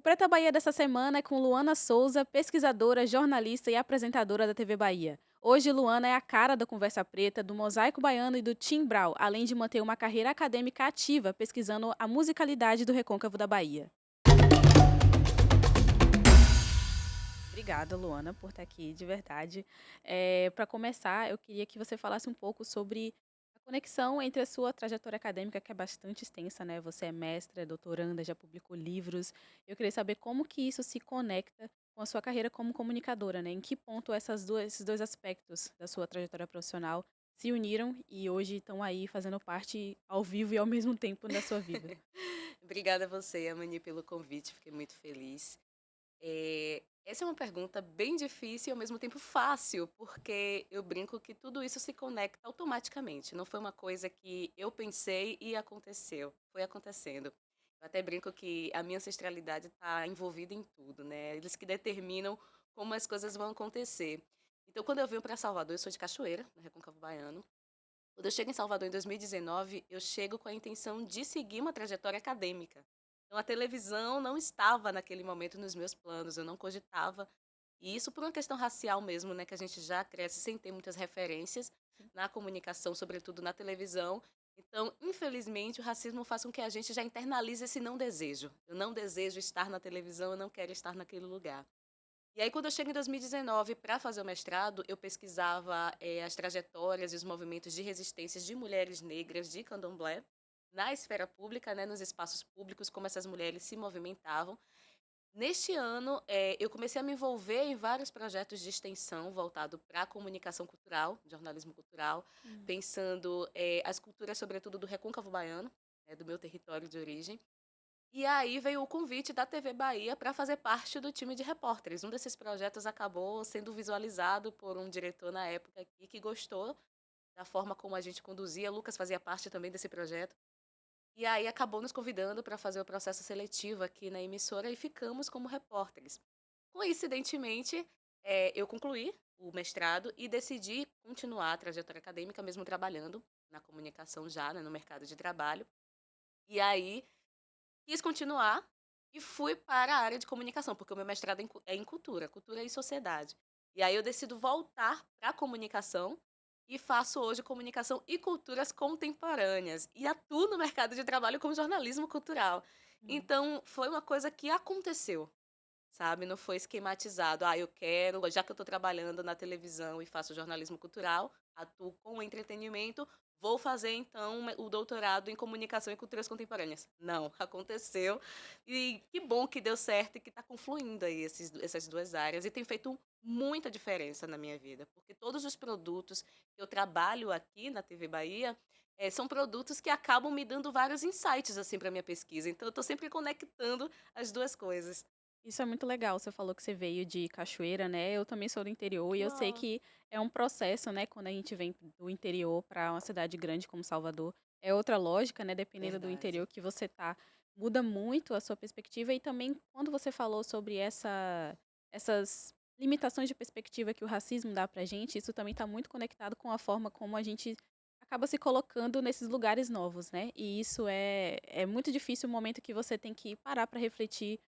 Preta Bahia dessa semana é com Luana Souza, pesquisadora, jornalista e apresentadora da TV Bahia. Hoje, Luana é a cara da Conversa Preta, do Mosaico Baiano e do Timbral, além de manter uma carreira acadêmica ativa, pesquisando a musicalidade do recôncavo da Bahia. Obrigada, Luana, por estar aqui, de verdade. Para começar, eu queria que você falasse um pouco sobre a conexão entre a sua trajetória acadêmica, que é bastante extensa, né? Você é mestra, é doutoranda, já publicou livros. Eu queria saber como que isso se conecta com a sua carreira como comunicadora, né? Em que ponto esses dois aspectos da sua trajetória profissional se uniram e hoje estão aí fazendo parte ao vivo e ao mesmo tempo da sua vida. Obrigada a você, Amani, pelo convite, fiquei muito feliz. Essa é uma pergunta bem difícil e ao mesmo tempo fácil, porque eu brinco que tudo isso se conecta automaticamente. Não foi uma coisa que eu pensei e aconteceu, foi acontecendo. Eu até brinco que a minha ancestralidade está envolvida em tudo, né? Eles que determinam como as coisas vão acontecer. Então, quando eu vim para Salvador, eu sou de Cachoeira, no Recôncavo Baiano. Quando eu chego em Salvador em 2019, eu chego com a intenção de seguir uma trajetória acadêmica. Então, a televisão não estava naquele momento nos meus planos, eu não cogitava. E isso por uma questão racial mesmo, né, que a gente já cresce sem ter muitas referências na comunicação, sobretudo na televisão. Então, infelizmente, o racismo faz com que a gente já internalize esse não desejo. Eu não desejo estar na televisão, eu não quero estar naquele lugar. E aí, quando eu chego em 2019 para fazer o mestrado, eu pesquisava as trajetórias e os movimentos de resistências de mulheres negras de candomblé na esfera pública, né, nos espaços públicos, como essas mulheres se movimentavam. Neste ano, eu comecei a me envolver em vários projetos de extensão voltado para a comunicação cultural, jornalismo cultural, Hum. pensando as culturas, sobretudo, do Recôncavo Baiano, do meu território de origem. E aí veio o convite da TV Bahia para fazer parte do time de repórteres. Um desses projetos acabou sendo visualizado por um diretor na época aqui que gostou da forma como a gente conduzia. Lucas fazia parte também desse projeto. E aí acabou nos convidando para fazer o processo seletivo aqui na emissora e ficamos como repórteres. Coincidentemente, eu concluí o mestrado e decidi continuar a trajetória acadêmica, mesmo trabalhando na comunicação já, né, no mercado de trabalho. E aí quis continuar e fui para a área de comunicação, porque o meu mestrado é em cultura, cultura e sociedade. E aí eu decido voltar para a comunicação e faço hoje comunicação e culturas contemporâneas e atuo no mercado de trabalho como jornalismo cultural. Hum. Então, foi uma coisa que aconteceu, sabe? Não foi esquematizado. Ah, eu quero, já que eu estou trabalhando na televisão e faço jornalismo cultural, atuo com entretenimento, vou fazer então o doutorado em comunicação e culturas contemporâneas. Não, aconteceu. E que bom que deu certo e que está confluindo aí essas duas áreas e tem feito muita diferença na minha vida, porque todos os produtos que eu trabalho aqui na TV Bahia são produtos que acabam me dando vários insights assim para minha pesquisa. Então eu estou sempre conectando as duas coisas. Isso é muito legal, você falou que você veio de Cachoeira, né, eu também sou do interior e eu sei Uau! que é um processo, né, quando a gente vem do interior para uma cidade grande como Salvador, é outra lógica, né, dependendo do Verdade. interior que você tá, muda muito a sua perspectiva e também quando você falou sobre essas limitações de perspectiva que o racismo dá pra gente, isso também está muito conectado com a forma como a gente acaba se colocando nesses lugares novos, né, e isso é muito difícil o momento que você tem que parar para refletir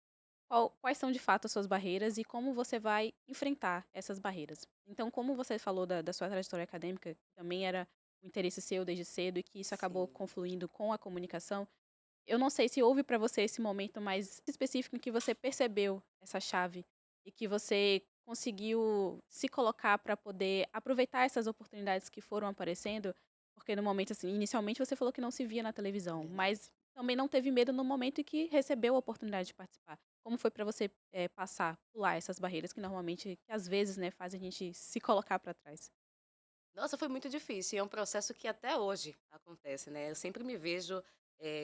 quais são de fato as suas barreiras e como você vai enfrentar essas barreiras. Então, como você falou da sua trajetória acadêmica, que também era um interesse seu desde cedo e que isso acabou Sim. confluindo com a comunicação, eu não sei se houve para você esse momento mais específico em que você percebeu essa chave e que você conseguiu se colocar para poder aproveitar essas oportunidades que foram aparecendo, porque no momento, assim, inicialmente você falou que não se via na televisão, Verdade. mas também não teve medo no momento em que recebeu a oportunidade de participar. Como foi para você, passar, pular essas barreiras que normalmente, que às vezes, né, fazem a gente se colocar para trás? Nossa, foi muito difícil e é um processo que até hoje acontece, né. Eu sempre me vejo,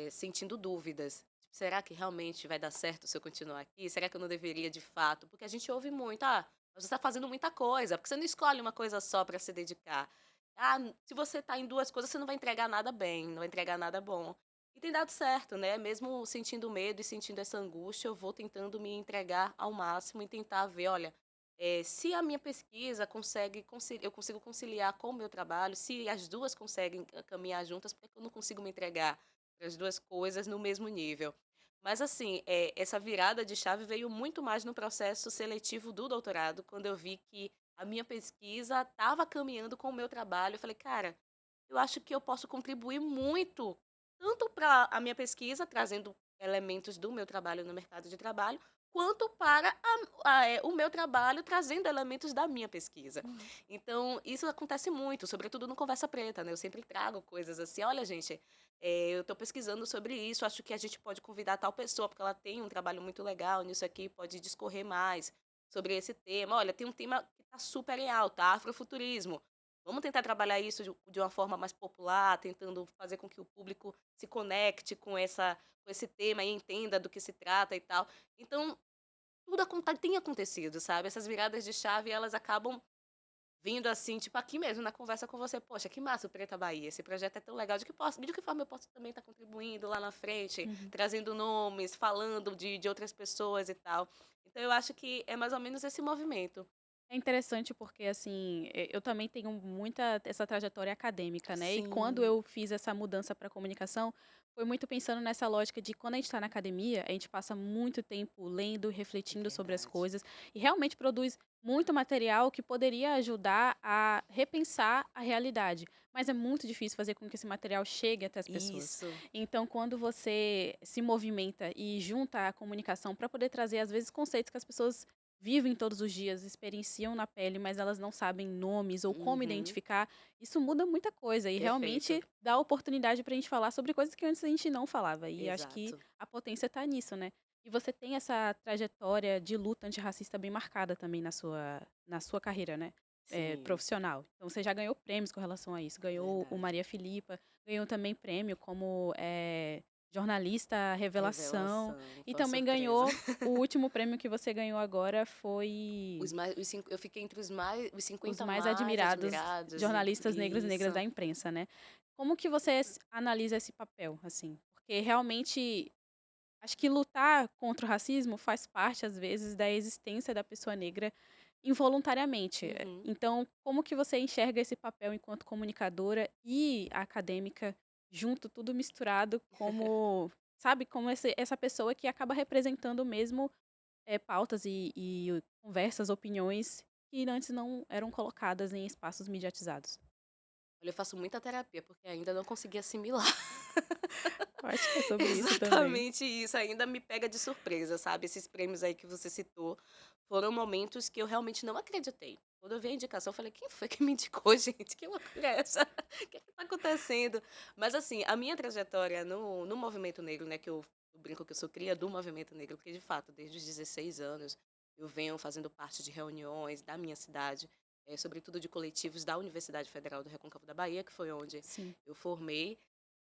sentindo dúvidas. Tipo, será que realmente vai dar certo se eu continuar aqui? Será que eu não deveria de fato? Porque a gente ouve muito: "Ah, você está fazendo muita coisa, porque você não escolhe uma coisa só para se dedicar? Ah, se você está em 2 coisas, você não vai entregar nada bem, não vai entregar nada bom". E tem dado certo, né, mesmo sentindo medo e sentindo essa angústia, eu vou tentando me entregar ao máximo e tentar ver: "Olha, se a minha pesquisa eu consigo conciliar com o meu trabalho, se as 2 conseguem caminhar juntas, por que eu não consigo me entregar para as 2 coisas no mesmo nível?". Mas assim, essa virada de chave veio muito mais no processo seletivo do doutorado, quando eu vi que a minha pesquisa estava caminhando com o meu trabalho. Eu falei: "Cara, eu acho que eu posso contribuir muito, tanto para a minha pesquisa, trazendo elementos do meu trabalho no mercado de trabalho, quanto para o meu trabalho, trazendo elementos da minha pesquisa". Uhum. Então, isso acontece muito, sobretudo no Conversa Preta, né? Eu sempre trago coisas assim: olha, gente, eu estou pesquisando sobre isso, acho que a gente pode convidar tal pessoa, porque ela tem um trabalho muito legal nisso aqui, pode discorrer mais sobre esse tema. Olha, tem um tema que está super em alta, afrofuturismo. Vamos tentar trabalhar isso de uma forma mais popular, tentando fazer com que o público se conecte com esse tema e entenda do que se trata e tal. Então, tudo tem acontecido, sabe? Essas viradas de chave, elas acabam vindo assim, tipo aqui mesmo, na conversa com você. Poxa, que massa o Preta Bahia. Esse projeto é tão legal. De que forma eu posso também estar contribuindo lá na frente, Uhum. trazendo nomes, falando de outras pessoas e tal. Então, eu acho que é mais ou menos esse movimento. É interessante porque, assim, eu também tenho muita essa trajetória acadêmica, né, e quando Sim, eu fiz essa mudança para comunicação, foi muito pensando nessa lógica de quando a gente está na academia, a gente passa muito tempo lendo, é refletindo sobre as verdade. coisas e realmente produz muito material que poderia ajudar a repensar a realidade, mas é muito difícil fazer com que esse material chegue até as pessoas. Isso. Então, quando você se movimenta e junta a comunicação para poder trazer, às vezes, conceitos que as pessoas vivem todos os dias, experienciam na pele, mas elas não sabem nomes ou como Uhum. identificar, isso muda muita coisa e Perfeito. realmente dá oportunidade para a gente falar sobre coisas que antes a gente não falava. E acho que Exato. a potência está nisso, né? E você tem essa trajetória de luta antirracista bem marcada também na sua carreira, né? Sim, Profissional. Então você já ganhou prêmios com relação a isso. é Ganhou o verdade. Maria Filipa, ganhou também prêmio como jornalista revelação. Revelação, E foi uma também surpresa. ganhou o último prêmio que você ganhou agora foi Eu fiquei entre os os 50 mais mais admirados admirados jornalistas negros e e negras isso. da imprensa, né. Como que você analisa esse papel, assim? Porque realmente acho que lutar contra o racismo faz parte, às vezes, da existência da pessoa negra involuntariamente. Uhum. Então, como que você enxerga esse papel enquanto comunicadora e acadêmica, junto, tudo misturado, como, sabe, como essa pessoa que acaba representando mesmo, pautas e conversas, opiniões que antes não eram colocadas em espaços mediatizados? Olha, eu faço muita terapia, porque ainda não consegui assimilar. Eu acho que é sobre isso também. Exatamente isso, ainda me pega de surpresa, sabe. Esses prêmios aí que você citou, foram momentos que eu realmente não acreditei. Quando eu vi a indicação, eu falei: "Quem foi que me indicou, gente? Que loucura é essa? O que tá acontecendo?". Mas assim, a minha trajetória no movimento negro, né, que eu brinco que eu sou cria do movimento negro, porque de fato, desde os 16 anos, eu venho fazendo parte de reuniões da minha cidade, sobretudo de coletivos da Universidade Federal do Recôncavo da Bahia, que foi onde Sim. eu formei.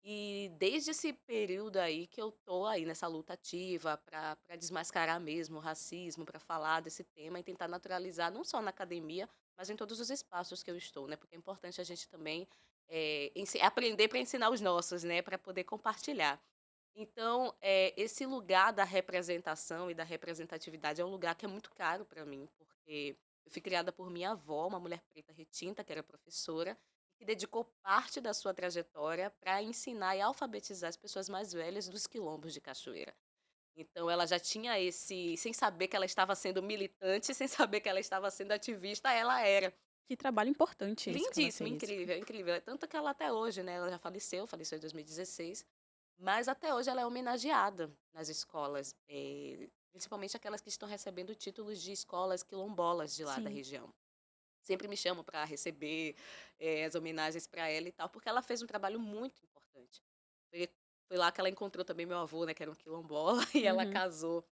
E desde esse período aí que eu tô aí nessa luta ativa para desmascarar mesmo o racismo, para falar desse tema e tentar naturalizar não só na academia, mas em todos os espaços que eu estou, né, porque é importante a gente também, aprender para ensinar os nossos, né, para poder compartilhar. Então, esse lugar da representação e da representatividade é um lugar que é muito caro para mim, porque eu fui criada por minha avó, uma mulher preta retinta, que era professora, e que dedicou parte da sua trajetória para ensinar e alfabetizar as pessoas mais velhas dos quilombos de Cachoeira. Então, ela já tinha sem saber que ela estava sendo militante, sem saber que ela estava sendo ativista, ela era. Que trabalho importante esse que ela Lindíssima, fez. incrível, incrível. Tanto que ela até hoje, né, ela já faleceu em 2016, mas até hoje ela é homenageada nas escolas, principalmente aquelas que estão recebendo títulos de escolas quilombolas de lá da Sim, região. Sempre me chamam para receber, as homenagens para ela e tal, porque ela fez um trabalho muito importante. Foi foi lá que ela encontrou também meu avô, né, que era um quilombola, e ela uhum, casou.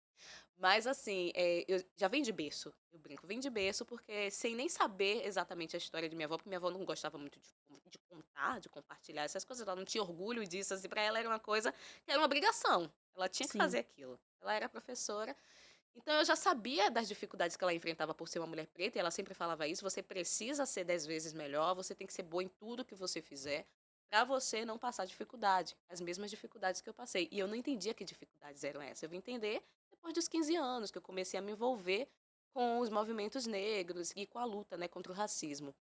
Mas assim, eu já vim de berço, eu brinco, vim de berço porque sem nem saber exatamente a história de minha avó, porque minha avó não gostava muito de contar, de compartilhar essas coisas, ela não tinha orgulho disso, assim, pra ela era uma coisa que era uma obrigação, ela tinha que sim. fazer aquilo. Ela era professora, então eu já sabia das dificuldades que ela enfrentava por ser uma mulher preta, e ela sempre falava isso: "Você precisa ser 10 vezes melhor, você tem que ser boa em tudo que você fizer, pra você não passar dificuldade, as mesmas dificuldades que eu passei". E eu não entendia que dificuldades eram essas, eu vim entender depois dos 15 anos, que eu comecei a me envolver com os movimentos negros e com a luta, né, contra o racismo.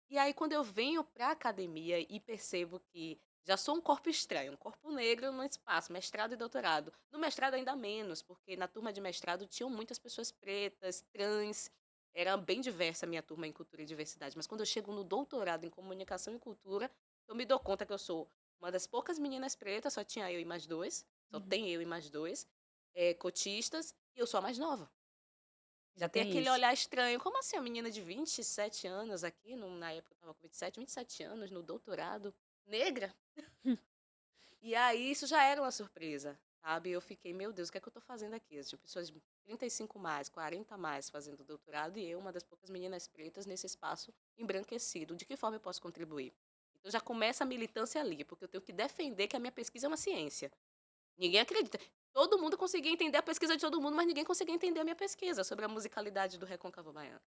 E aí quando eu venho para a academia e percebo que Já sou um corpo estranho, um corpo negro no espaço, mestrado e doutorado. No mestrado ainda menos, porque na turma de mestrado tinham muitas pessoas pretas, trans, era bem diversa a minha turma em cultura e diversidade. Mas quando eu chego no doutorado em comunicação e cultura, eu me dou conta que eu sou uma das poucas meninas pretas, só tinha eu e mais dois, só Uhum. tem eu e mais dois, cotistas, e eu sou a mais nova. Já Ainda tem tem aquele isso. olhar estranho. Como assim, uma menina de 27 anos aqui, na época eu estava com 27 anos, no doutorado, negra? E aí isso já era uma surpresa, sabe? Eu fiquei, meu Deus, o que é que eu tô fazendo aqui? Tipo, pessoas de 35 mais, 40 mais fazendo doutorado e eu, uma das poucas meninas pretas nesse espaço embranquecido. De que forma eu posso contribuir? Então já começa a militância ali, porque eu tenho que defender que a minha pesquisa é uma ciência. Ninguém acredita. Todo mundo conseguia entender a pesquisa de todo mundo, mas ninguém conseguia entender a minha pesquisa sobre a musicalidade do Recôncavo Baiano.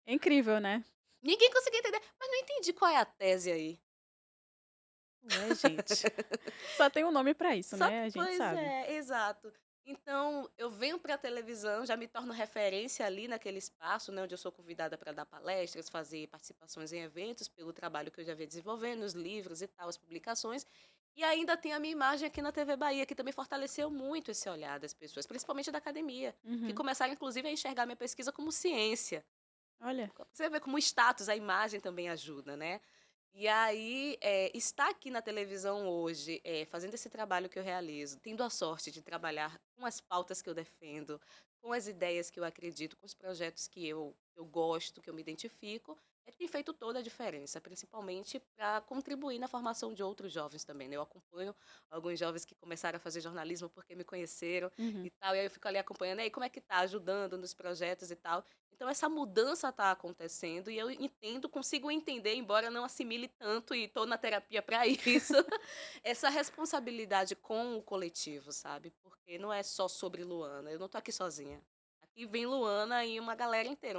É incrível, né? Ninguém conseguia entender, mas não entendi qual é a tese aí. Ué, gente. Só tem um nome pra isso, Só né? A gente pois sabe. é, exato. Então, eu venho para a televisão, já me torno referência ali naquele espaço, né, onde eu sou convidada para dar palestras, fazer participações em eventos, pelo trabalho que eu já venho desenvolvendo, os livros e tal, as publicações. E ainda tem a minha imagem aqui na TV Bahia, que também fortaleceu muito esse olhar das pessoas, principalmente da academia, que Uhum. começaram, inclusive, a enxergar minha pesquisa como ciência. Olha. Você vê como o status, a imagem também ajuda, né? E aí, estar aqui na televisão hoje, fazendo esse trabalho que eu realizo, tendo a sorte de trabalhar com as pautas que eu defendo, com as ideias que eu acredito, com os projetos que eu gosto, que eu me identifico, tem feito toda a diferença, principalmente para contribuir na formação de outros jovens também, né? Eu acompanho alguns jovens que começaram a fazer jornalismo porque me conheceram Uhum. e tal, e aí eu fico ali acompanhando, e aí como é que tá, ajudando nos projetos e tal. Então essa mudança está acontecendo e eu entendo, consigo entender, embora não assimile tanto e estou na terapia para isso, essa responsabilidade com o coletivo, sabe? Porque não é só sobre Luana, eu não tô aqui sozinha. Aqui vem Luana e uma galera inteira,